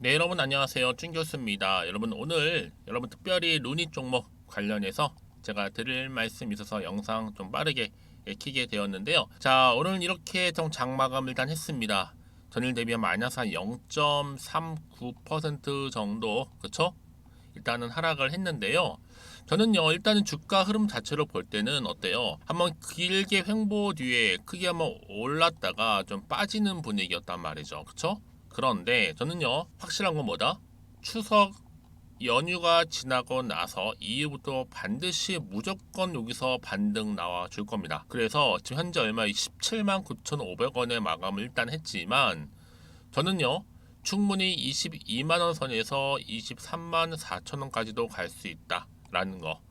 네, 여러분 안녕하세요. 준 교수입니다. 여러분 오늘 특별히 루니 종목 관련해서 제가 드릴 말씀이 있어서 영상 좀 빠르게 켜게 되었는데요. 자, 오늘 이렇게 좀 장마감을 일단 했습니다. 전일 대비 마이너스 한 0.39% 정도, 그쵸? 일단은 하락을 했는데요. 저는요, 일단은 주가 흐름 자체로 볼 때는 어때요? 한번 길게 횡보 뒤에 크게 한번 올랐다가 좀 빠지는 분위기였단 말이죠. 그쵸? 그런데 저는요, 확실한 건 뭐다? 추석 연휴가 지나고 나서 이후부터 반드시 무조건 여기서 반등 나와 줄 겁니다. 그래서 지금 현재 얼마 17만 9,500원에 마감을 일단 했지만 저는요, 충분히 22만 원 선에서 23만 4천 원까지도 갈 수 있다라는 거.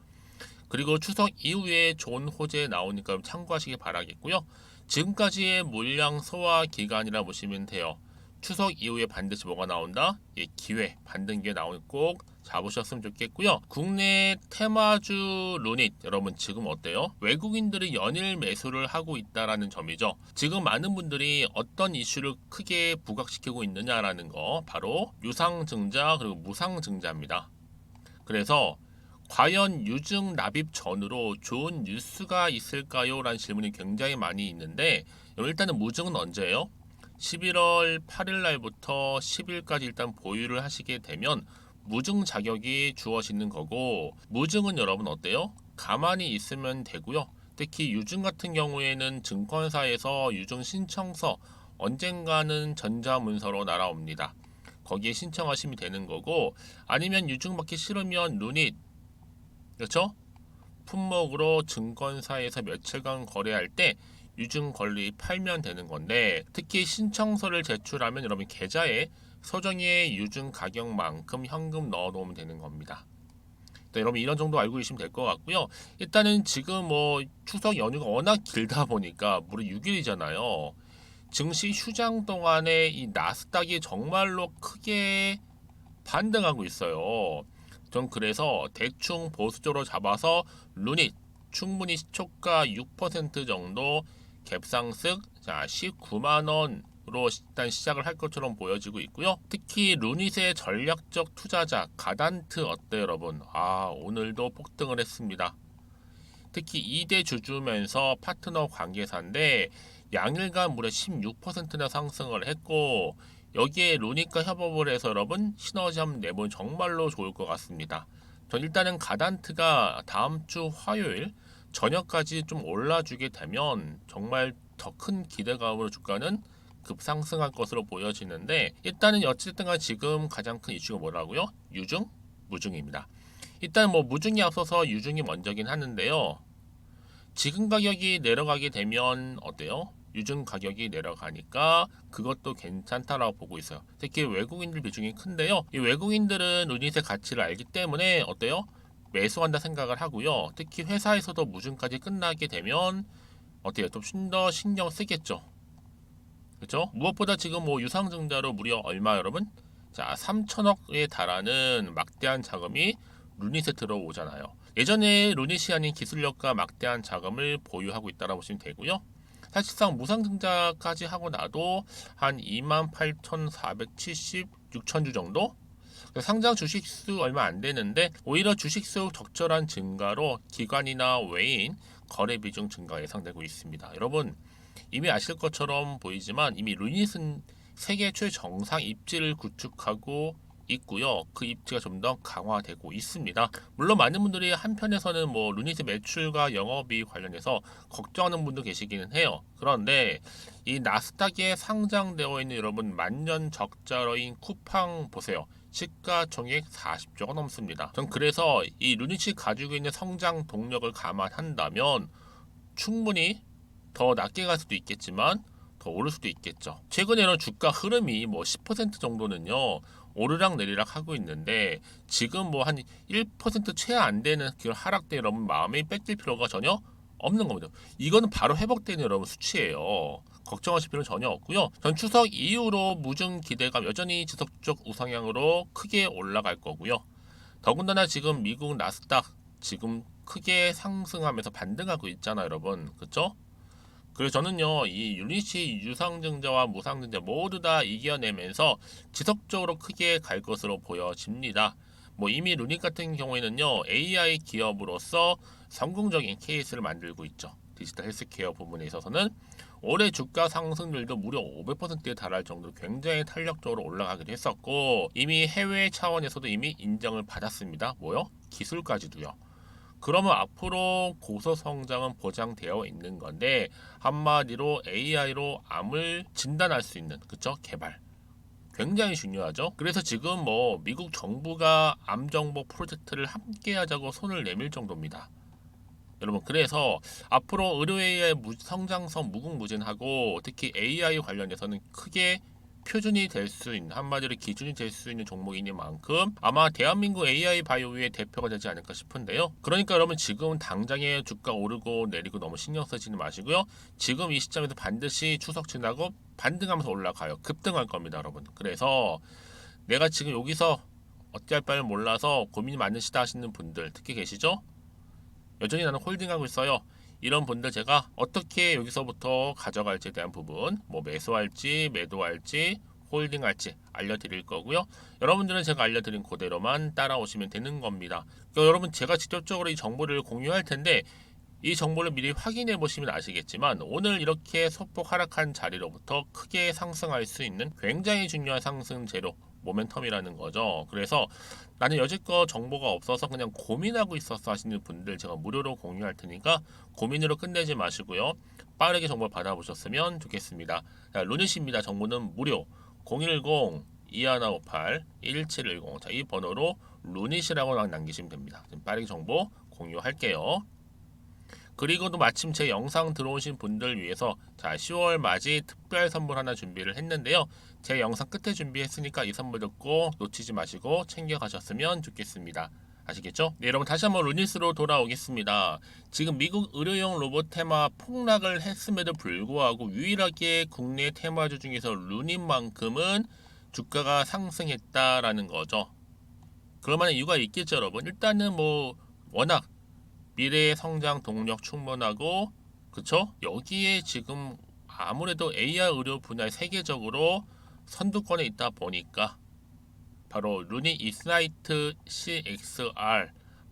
그리고 추석 이후에 좋은 호재 나오니까 참고하시기 바라겠고요. 지금까지의 물량 소화 기간이라 보시면 돼요. 추석 이후에 반드시 뭐가 나온다? 예, 기회, 반등 기회 나오니 꼭 잡으셨으면 좋겠고요. 국내 테마주 루닛 여러분 지금 어때요? 외국인들이 연일 매수를 하고 있다라는 점이죠. 지금 많은 분들이 어떤 이슈를 크게 부각시키고 있느냐라는 거 바로 유상증자 그리고 무상증자입니다. 그래서 과연 유증 납입 전후로 좋은 뉴스가 있을까요? 라는 질문이 굉장히 많이 있는데 일단은 무증은 언제예요? 11월 8일 날부터 10일까지 일단 보유를 하시게 되면 무증 자격이 주어지는 거고 무증은 여러분 어때요? 가만히 있으면 되고요. 특히 유증 같은 경우에는 증권사에서 유증 신청서 언젠가는 전자문서로 날아옵니다. 거기에 신청하시면 되는 거고 아니면 유증 받기 싫으면 루닛 그렇죠? 품목으로 증권사에서 며칠간 거래할 때 유증 권리 팔면 되는 건데 특히 신청서를 제출하면 여러분 계좌에 소정의 유증 가격만큼 현금 넣어 놓으면 되는 겁니다. 여러분 이런 정도 알고 계시면 될 것 같고요. 일단은 지금 뭐 추석 연휴가 워낙 길다 보니까 무려 6일이잖아요. 증시 휴장 동안에 이 나스닥이 정말로 크게 반등하고 있어요. 전 그래서 대충 보수적으로 잡아서 루닛 충분히 시초가 6% 정도 갭상승 자 19만 원으로 일단 시작을 할 것처럼 보여지고 있고요. 특히 루닛의 전략적 투자자 가단트 어때요, 여러분? 오늘도 폭등을 했습니다. 특히 2대 주주면서 파트너 관계사인데 양일간 무려 16%나 상승을 했고 여기에 루닛과 협업을 해서 여러분 시너지 한번 내보면 정말로 좋을 것 같습니다. 전 일단은 가단트가 다음 주 화요일 저녁까지 좀 올라주게 되면 정말 더 큰 기대감으로 주가는 급상승할 것으로 보여지는데 일단은 어쨌든 간 지금 가장 큰 이슈가 뭐라고요? 유증? 무증입니다. 일단 뭐 무증이 앞서서 유증이 먼저긴 하는데요. 지금 가격이 내려가게 되면 어때요? 유증 가격이 내려가니까 그것도 괜찮다라고 보고 있어요. 특히 외국인들 비중이 큰데요. 이 외국인들은 루닛의 가치를 알기 때문에 어때요? 매수한다 생각을 하고요. 특히 회사에서도 무증까지 끝나게 되면 어때요? 좀 더 신경 쓰겠죠. 그렇죠? 무엇보다 지금 뭐 유상증자로 무려 얼마 여러분? 자, 3천억에 달하는 막대한 자금이 루닛에 들어오잖아요. 예전에 루닛이 아닌 기술력과 막대한 자금을 보유하고 있다고 보시면 되고요. 사실상 무상증자까지 하고 나도 한 28,476천 주 정도? 상장 주식수 얼마 안 되는데 오히려 주식수 적절한 증가로 기관이나 외인 거래 비중 증가 예상되고 있습니다. 여러분 이미 아실 것처럼 보이지만 이미 루닛은 세계 최정상 입지를 구축하고 있고요. 그 입지가 좀 더 강화되고 있습니다. 물론 많은 분들이 한편에서는 뭐 루닛의 매출과 영업이익 관련해서 걱정하는 분도 계시기는 해요. 그런데 이 나스닥에 상장되어 있는 여러분 만년 적자러인 쿠팡 보세요. 시가총액 40조가 넘습니다. 전 그래서 이 루닛이 가지고 있는 성장 동력을 감안한다면 충분히 더 낮게 갈 수도 있겠지만 더 오를 수도 있겠죠. 최근에 이런 주가 흐름이 뭐 10% 정도는요 오르락 내리락 하고 있는데 지금 뭐 한 1%채 안 되는 그 하락대 여러분 마음이 뺏길 필요가 전혀 없는 겁니다. 이거는 바로 회복되는 여러분 수치예요. 걱정하실 필요는 전혀 없고요. 전 추석 이후로 무증 기대감 여전히 지속적 우상향으로 크게 올라갈 거고요. 더군다나 지금 미국 나스닥 지금 크게 상승하면서 반등하고 있잖아요, 여러분. 그렇죠? 그래서 저는요, 이 유닛이 유상증자와 무상증자 모두 다 이겨내면서 지속적으로 크게 갈 것으로 보여집니다. 뭐 이미 루닛 같은 경우에는요, AI 기업으로서 성공적인 케이스를 만들고 있죠. 디지털 헬스케어 부분에 있어서는 올해 주가 상승률도 무려 500%에 달할 정도로 굉장히 탄력적으로 올라가기도 했었고, 이미 해외 차원에서도 이미 인정을 받았습니다. 뭐요? 기술까지도요. 그러면 앞으로 고소 성장은 보장되어 있는 건데, 한마디로 AI로 암을 진단할 수 있는, 그쵸? 개발. 굉장히 중요하죠. 그래서 지금 뭐 미국 정부가 암 정보 프로젝트를 함께 하자고 손을 내밀 정도입니다. 여러분, 그래서 앞으로 의료 AI의 성장성 무궁무진하고, 특히 AI 관련해서는 크게 표준이 될 수 있는, 한마디로 기준이 될 수 있는 종목인 만큼 아마 대한민국 AI 바이오의 대표가 되지 않을까 싶은데요. 그러니까 여러분, 지금 당장에 주가 오르고 내리고 너무 신경 쓰지는 마시고요. 지금 이 시점에서 반드시 추석 지나고 반등하면서 올라가요. 급등할 겁니다, 여러분. 그래서 내가 지금 여기서 어찌할 바를 몰라서 고민이 많으시다 하시는 분들 특히 계시죠? 여전히 나는 홀딩하고 있어요. 이런 분들 제가 어떻게 여기서부터 가져갈지에 대한 부분, 뭐 매수할지 매도할지 홀딩할지 알려드릴 거고요. 여러분들은 제가 알려드린 그대로만 따라오시면 되는 겁니다. 그러니까 여러분, 제가 직접적으로 이 정보를 공유할 텐데 이 정보를 미리 확인해 보시면 아시겠지만, 오늘 이렇게 소폭 하락한 자리로부터 크게 상승할 수 있는 굉장히 중요한 상승 재료 모멘텀이라는 거죠. 그래서 나는 여지껏 정보가 없어서 그냥 고민하고 있었어 하시는 분들 제가 무료로 공유할 테니까 고민으로 끝내지 마시고요. 빠르게 정보 받아보셨으면 좋겠습니다. 자, 루닛입니다. 정보는 무료. 010-2158-1710. 자, 이 번호로 루닛이라고 남기시면 됩니다. 지금 빠르게 정보 공유할게요. 그리고도 마침 제 영상 들어오신 분들 위해서 자, 10월 맞이 특별 선물 하나 준비를 했는데요. 제 영상 끝에 준비했으니까 이 선물 듣고 놓치지 마시고 챙겨가셨으면 좋겠습니다. 아시겠죠? 네, 여러분, 다시 한번 루닛으로 돌아오겠습니다. 지금 미국 의료용 로봇 테마 폭락을 했음에도 불구하고 유일하게 국내 테마주 중에서 루닛만큼은 주가가 상승했다라는 거죠. 그럴 만한 이유가 있겠죠, 여러분. 일단은 뭐 워낙 미래의 성장 동력 충분하고, 그쵸? 여기에 지금 아무래도 AI 의료 분야에 세계적으로 선두권에 있다 보니까 바로 루닛 인사이트 CXR,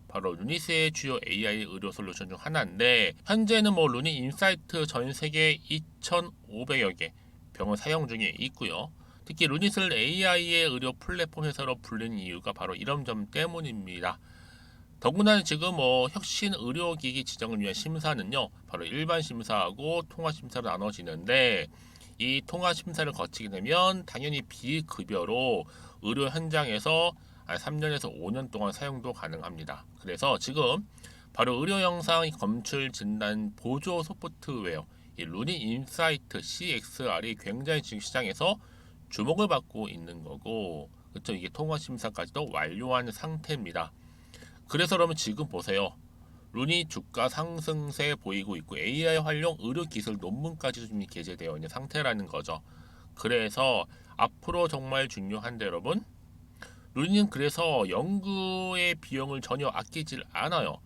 바로 루닛의 주요 AI 의료 솔루션 중 하나인데, 현재는 뭐 루닛 인사이트 전 세계 2,500여 개 병원 사용 중에 있고요. 특히 루닛을 AI의 의료 플랫폼 회사로 불리는 이유가 바로 이런 점 때문입니다. 더구나 지금 뭐 혁신 의료기기 지정을 위한 심사는요, 바로 일반 심사하고 통합 심사로 나눠지는데, 이 통합 심사를 거치게 되면 당연히 비급여로 의료 현장에서 3년에서 5년 동안 사용도 가능합니다. 그래서 지금 바로 의료 영상 검출 진단 보조 소프트웨어 이 루닛 인사이트 CXR이 굉장히 지금 시장에서 주목을 받고 있는 거고, 그렇죠? 이게 통합 심사까지도 완료한 상태입니다. 그래서 그러면 지금 보세요. 루닛 주가 상승세 보이고 있고 AI 활용 의료기술 논문까지 좀 게재되어 있는 상태라는 거죠. 그래서 앞으로 정말 중요한데 여러분, 루닛은 그래서 연구의 비용을 전혀 아끼질 않아요.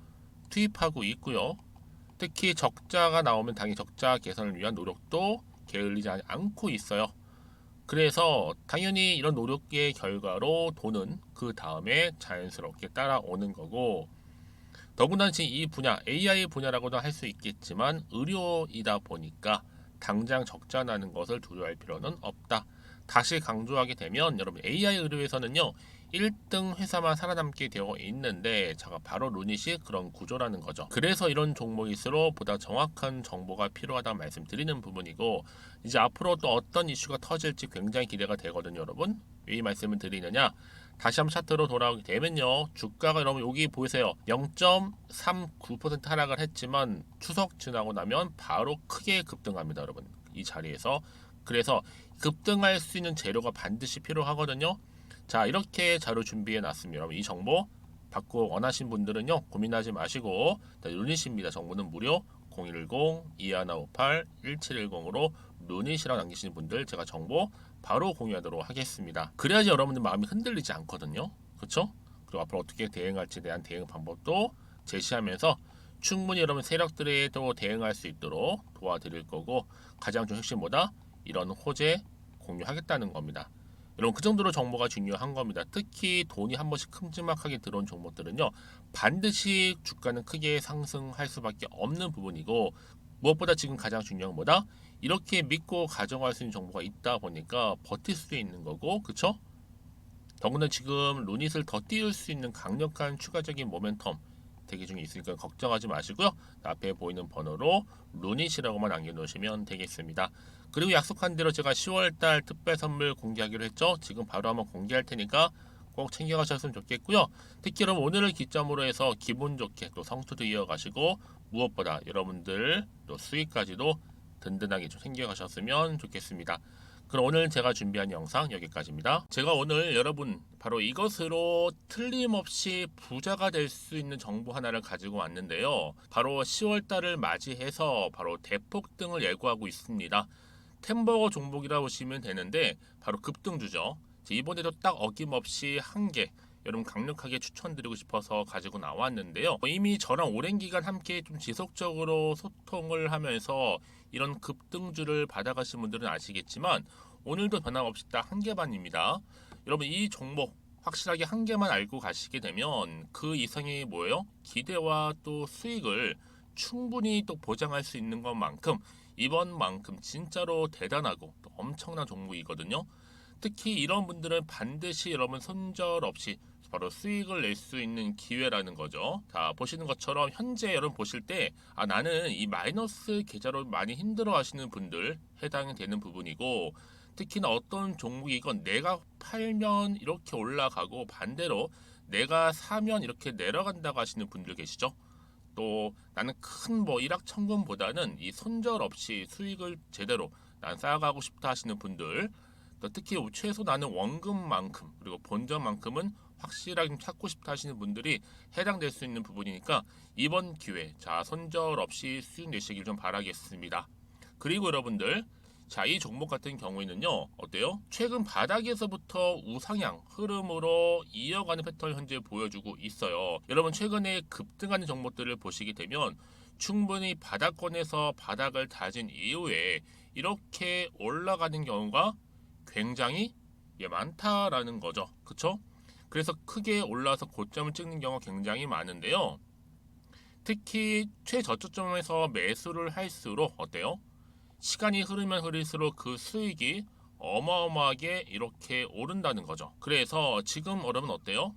투입하고 있고요. 특히 적자가 나오면 당연히 적자 개선을 위한 노력도 게을리지 않고 있어요. 그래서 당연히 이런 노력의 결과로 돈은 그 다음에 자연스럽게 따라오는 거고, 더구나 지금 이 분야 AI 분야라고도 할 수 있겠지만 의료이다 보니까 당장 적자 나는 것을 두려워할 필요는 없다. 다시 강조하게 되면 여러분, AI 의료에서는요 1등 회사만 살아남게 되어 있는데 제가 바로 루닛이 그런 구조라는 거죠. 그래서 이런 종목일수록 보다 정확한 정보가 필요하다고 말씀드리는 부분이고, 이제 앞으로 또 어떤 이슈가 터질지 굉장히 기대가 되거든요. 여러분, 왜 이 말씀을 드리느냐, 다시 한번 차트로 돌아오게 되면요, 주가가 여러분 여기 보이세요, 0.39% 하락을 했지만 추석 지나고 나면 바로 크게 급등합니다. 여러분, 이 자리에서. 그래서 급등할 수 있는 재료가 반드시 필요하거든요. 자, 이렇게 자료 준비해 놨습니다. 여러분, 이 정보 받고 원하신 분들은요 고민하지 마시고 루닛입니다. 정보는 무료. 010-2158-1710으로 루닛이라고 남기시는 분들 제가 정보 바로 공유하도록 하겠습니다. 그래야지 여러분들 마음이 흔들리지 않거든요. 그렇죠? 그리고 앞으로 어떻게 대응할지에 대한 대응 방법도 제시하면서 충분히 여러분 세력들에도 대응할 수 있도록 도와드릴 거고, 가장 좀 핵심 뭐다? 이런 호재 공유하겠다는 겁니다. 여러분 그 정도로 정보가 중요한 겁니다. 특히 돈이 한 번씩 큼지막하게 들어온 종목들은요, 반드시 주가는 크게 상승할 수밖에 없는 부분이고, 무엇보다 지금 가장 중요한 건 뭐다? 이렇게 믿고 가져갈 수 있는 정보가 있다 보니까 버틸 수 있는 거고, 그쵸? 더구나 지금 루닛을 더 띄울 수 있는 강력한 추가적인 모멘텀 대기 중에 있으니까 걱정하지 마시고요. 앞에 보이는 번호로 루닛이라고만 남겨놓으시면 되겠습니다. 그리고 약속한 대로 제가 10월달 특별 선물 공개하기로 했죠. 지금 바로 한번 공개할 테니까 꼭 챙겨가셨으면 좋겠고요. 특히 여러분 오늘을 기점으로 해서 기분 좋게 또 성투도 이어가시고, 무엇보다 여러분들 또 수익까지도 든든하게 좀 챙겨가셨으면 좋겠습니다. 그럼 오늘 제가 준비한 영상 여기까지입니다. 제가 오늘 여러분 바로 이것으로 틀림없이 부자가 될 수 있는 정보 하나를 가지고 왔는데요. 바로 10월달을 맞이해서 바로 대폭등을 예고하고 있습니다. 템버거 종목이라 보시면 되는데 바로 급등주죠. 이번에도 딱 어김없이 한 개 여러분 강력하게 추천드리고 싶어서 가지고 나왔는데요. 이미 저랑 오랜 기간 함께 좀 지속적으로 소통을 하면서 이런 급등주를 받아가신 분들은 아시겠지만, 오늘도 변함없이 딱 한 개만입니다. 여러분 이 종목 확실하게 한 개만 알고 가시게 되면 그 이상의 뭐예요? 기대와 또 수익을 충분히 또 보장할 수 있는 것만큼, 이번만큼 진짜로 대단하고 또 엄청난 종목이거든요. 특히 이런 분들은 반드시 여러분 손절 없이 바로 수익을 낼 수 있는 기회라는 거죠. 자, 보시는 것처럼 현재 여러분 보실 때 나는 이 마이너스 계좌로 많이 힘들어 하시는 분들 해당이 되는 부분이고, 특히나 어떤 종목이건 내가 팔면 이렇게 올라가고 반대로 내가 사면 이렇게 내려간다고 하시는 분들 계시죠. 또 나는 큰 뭐 일확천금보다는 이 손절 없이 수익을 제대로 난 쌓아가고 싶다 하시는 분들, 또 특히 최소 나는 원금만큼 그리고 본전만큼은 확실하게 좀 찾고 싶다 하시는 분들이 해당될 수 있는 부분이니까 이번 기회 자 손절 없이 수익 내시길 좀 바라겠습니다. 그리고 여러분들, 자, 이 종목 같은 경우에는요, 어때요? 최근 바닥에서부터 우상향 흐름으로 이어가는 패턴을 현재 보여주고 있어요. 여러분 최근에 급등하는 종목들을 보시게 되면 충분히 바닥권에서 바닥을 다진 이후에 이렇게 올라가는 경우가 굉장히 많다라는 거죠. 그쵸? 그래서 크게 올라서 고점을 찍는 경우가 굉장히 많은데요. 특히 최저점에서 매수를 할수록 어때요? 시간이 흐르면 흐를수록 그 수익이 어마어마하게 이렇게 오른다는 거죠. 그래서 지금 여러분 어때요?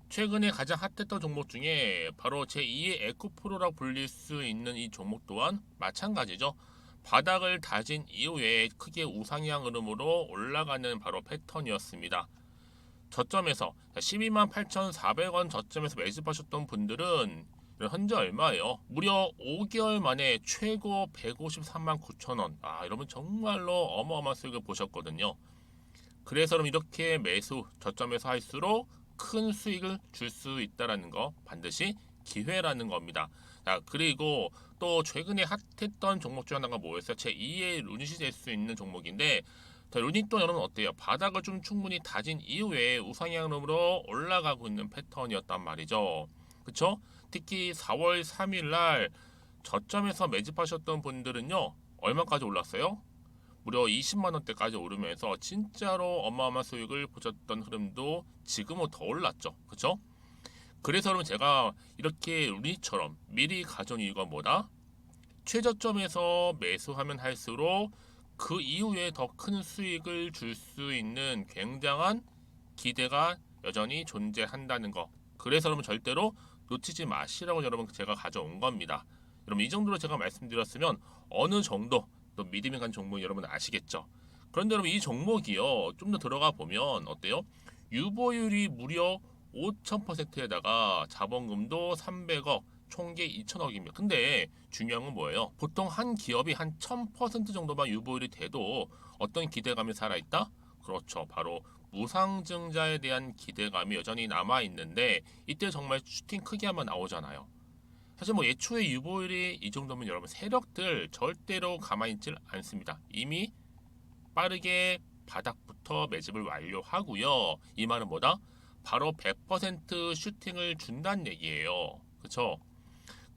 최근에 가장 핫했던 종목 중에 바로 제2의 에코프로라고 불릴 수 있는 이 종목 또한 마찬가지죠. 바닥을 다진 이후에 크게 우상향 흐름으로 올라가는 바로 패턴이었습니다. 저점에서 128,400원 저점에서 매집하셨던 분들은 현재 얼마예요? 무려 5개월 만에 최고 153만 9천원. 여러분 정말로 어마어마한 수익을 보셨거든요. 그래서 여러분 이렇게 매수 저점에서 할수록 큰 수익을 줄 수 있다는 거 반드시 기회라는 겁니다. 자, 그리고 또 최근에 핫했던 종목 중 하나가 뭐였어요? 제2의 루닛이 될 수 있는 종목인데, 자, 루닛도 여러분 어때요? 바닥을 좀 충분히 다진 이후에 우상향으로 올라가고 있는 패턴이었단 말이죠. 그쵸? 특히 4월 3일 날 저점에서 매집하셨던 분들은요, 얼마까지 올랐어요? 무려 20만 원대까지 오르면서 진짜로 어마어마한 수익을 보셨던 흐름도 지금은 더 올랐죠. 그쵸? 그래서 여러분 제가 이렇게 루닛처럼 미리 가져온 이유가 뭐다? 최저점에서 매수하면 할수록 그 이후에 더 큰 수익을 줄 수 있는 굉장한 기대가 여전히 존재한다는 거. 그래서 여러분 절대로 놓치지 마시라고 여러분 제가 가져온 겁니다. 여러분 이 정도로 제가 말씀드렸으면 어느 정도 또 믿음이 간 종목 여러분 아시겠죠? 그런데 여러분 이 종목이요, 좀 더 들어가 보면 어때요? 유보율이 무려 5,000%에다가 자본금도 300억, 총계 2천억입니다. 근데 중요한 건 뭐예요? 보통 한 기업이 한 1000% 정도만 유보율이 돼도 어떤 기대감이 살아있다? 그렇죠. 바로 무상증자에 대한 기대감이 여전히 남아있는데, 이때 정말 슈팅 크게 한번 나오잖아요. 사실 뭐 예초에 유보율이 이 정도면 여러분 세력들 절대로 가만히 있질 않습니다. 이미 빠르게 바닥부터 매집을 완료하고요. 이 말은 뭐다? 바로 100% 슈팅을 준다는 얘기예요. 그쵸?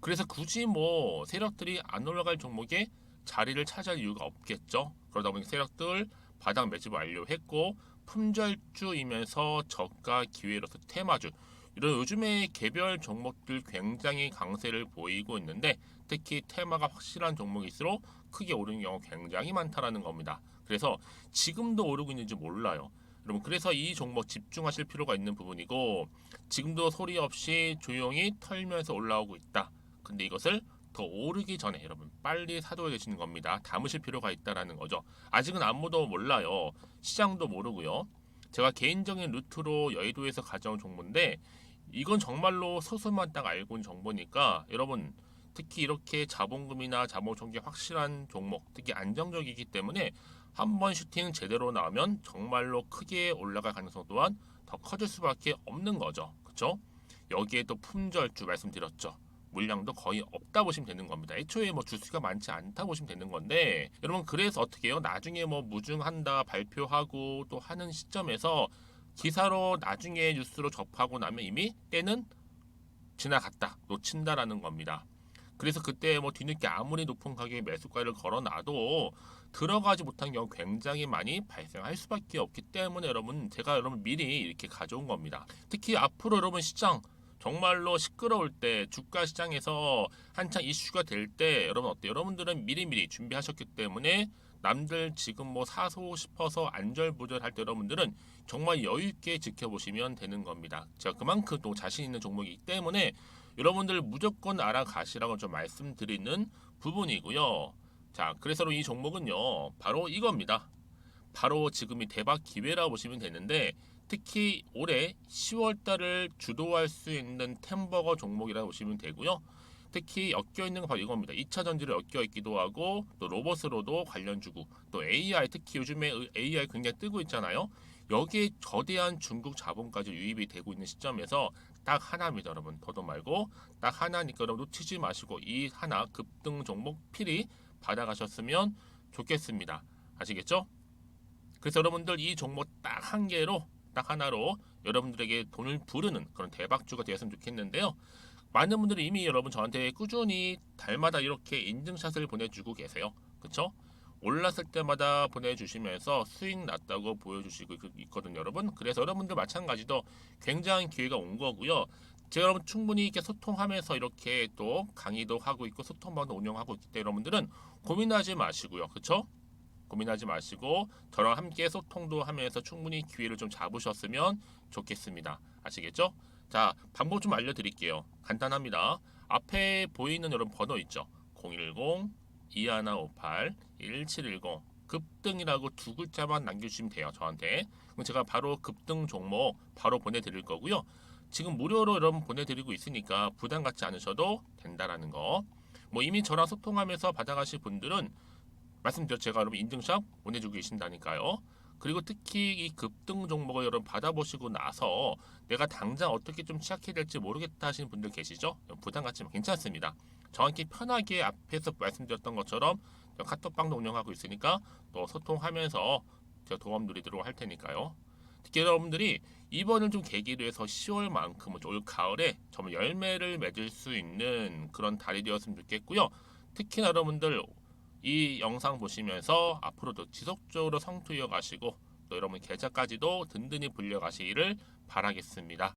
그래서 굳이 뭐 세력들이 안 올라갈 종목에 자리를 차지할 이유가 없겠죠. 그러다 보니 세력들 바닥 매집 완료했고 품절주이면서 저가 기회로서 테마주 이런 요즘에 개별 종목들 굉장히 강세를 보이고 있는데 특히 테마가 확실한 종목일수록 크게 오르는 경우 굉장히 많다라는 겁니다. 그래서 지금도 오르고 있는지 몰라요. 여러분 그래서 이 종목 집중하실 필요가 있는 부분이고 지금도 소리 없이 조용히 털면서 올라오고 있다. 근데 이것을 더 오르기 전에 여러분 빨리 사둬야 되시는 겁니다. 담으실 필요가 있다라는 거죠. 아직은 아무도 몰라요. 시장도 모르고요. 제가 개인적인 루트로 여의도에서 가져온 정보인데 이건 정말로 소수만 딱 알고 있는 정보니까 여러분 특히 이렇게 자본금이나 자본총계 확실한 종목 특히 안정적이기 때문에 한번 슈팅 제대로 나오면 정말로 크게 올라갈 가능성 또한 더 커질 수밖에 없는 거죠. 그렇죠? 여기에 또 품절주 말씀드렸죠. 물량도 거의 없다 보시면 되는 겁니다. 애초에 뭐 주수가 많지 않다 보시면 되는 건데 여러분 그래서 어떻게 해요? 나중에 뭐 무증한다 발표하고 또 하는 시점에서 기사로 나중에 뉴스로 접하고 나면 이미 때는 지나갔다 놓친다라는 겁니다. 그래서 그때 뭐 뒤늦게 아무리 높은 가격에 매수가를 걸어놔도 들어가지 못한 경우 굉장히 많이 발생할 수밖에 없기 때문에 여러분 제가 여러분 미리 이렇게 가져온 겁니다. 특히 앞으로 여러분 시장 정말로 시끄러울 때 주가 시장에서 한창 이슈가 될 때 여러분 어때요? 여러분들은 미리미리 준비하셨기 때문에 남들 지금 뭐 사고 싶어서 안절부절할 때 여러분들은 정말 여유 있게 지켜보시면 되는 겁니다. 제가 그만큼 또 자신 있는 종목이기 때문에 여러분들 무조건 알아가시라고 좀 말씀드리는 부분이고요. 자, 그래서 이 종목은요, 바로 이겁니다. 바로 지금이 대박 기회라고 보시면 되는데 특히 올해 10월 달을 주도할 수 있는 템버거 종목이라고 보시면 되고요. 특히 엮여 있는 건 바로 이겁니다. 2차 전지를 엮여 있기도 하고 또 로봇으로도 관련 주고 또 AI 특히 요즘에 AI 굉장히 뜨고 있잖아요. 여기에 거대한 중국 자본까지 유입이 되고 있는 시점에서 딱 하나입니다, 여러분. 더도 말고 딱 하나니까 여러분 놓치지 마시고 이 하나 급등 종목 필히 받아가셨으면 좋겠습니다. 아시겠죠? 그래서 여러분들 이 종목 딱 한 개로 딱 하나로 여러분들에게 돈을 부르는 그런 대박주가 되었으면 좋겠는데요. 많은 분들이 이미 여러분 저한테 꾸준히 달마다 이렇게 인증샷을 보내주고 계세요. 그쵸? 올랐을 때마다 보내주시면서 수익 났다고 보여주시고 있거든요, 여러분. 그래서 여러분들 마찬가지도 굉장한 기회가 온 거고요. 제가 여러분 충분히 이렇게 소통하면서 이렇게 또 강의도 하고 있고 소통방도 운영하고 있기 때문에 여러분들은 고민하지 마시고요. 그쵸? 고민하지 마시고 저랑 함께 소통도 하면서 충분히 기회를 좀 잡으셨으면 좋겠습니다. 아시겠죠? 자, 방법 좀 알려드릴게요. 간단합니다. 앞에 보이는 여러분 번호 있죠? 010-2158-1710 급등이라고 두 글자만 남겨주시면 돼요. 저한테. 그럼 제가 바로 급등 종목 바로 보내드릴 거고요. 지금 무료로 여러분 보내드리고 있으니까 부담 갖지 않으셔도 된다라는 거. 뭐 이미 저랑 소통하면서 받아가실 분들은 말씀드렸죠. 제가 여러분 인증샷 보내주고 계신다니까요. 그리고 특히 이 급등 종목을 여러분 받아보시고 나서 내가 당장 어떻게 좀 시작해야 될지 모르겠다 하시는 분들 계시죠? 부담 갖지만 괜찮습니다. 정확히 편하게 앞에서 말씀드렸던 것처럼 카톡방도 운영하고 있으니까 또 소통하면서 제가 도움 드리도록 할 테니까요. 특히 여러분들이 이번을 좀 계기로 해서 10월만큼은 올 가을에 정말 열매를 맺을 수 있는 그런 달이 되었으면 좋겠고요. 특히나 여러분들 이 영상 보시면서 앞으로도 지속적으로 성투 이어가시고 또 여러분 계좌까지도 든든히 불려가시기를 바라겠습니다.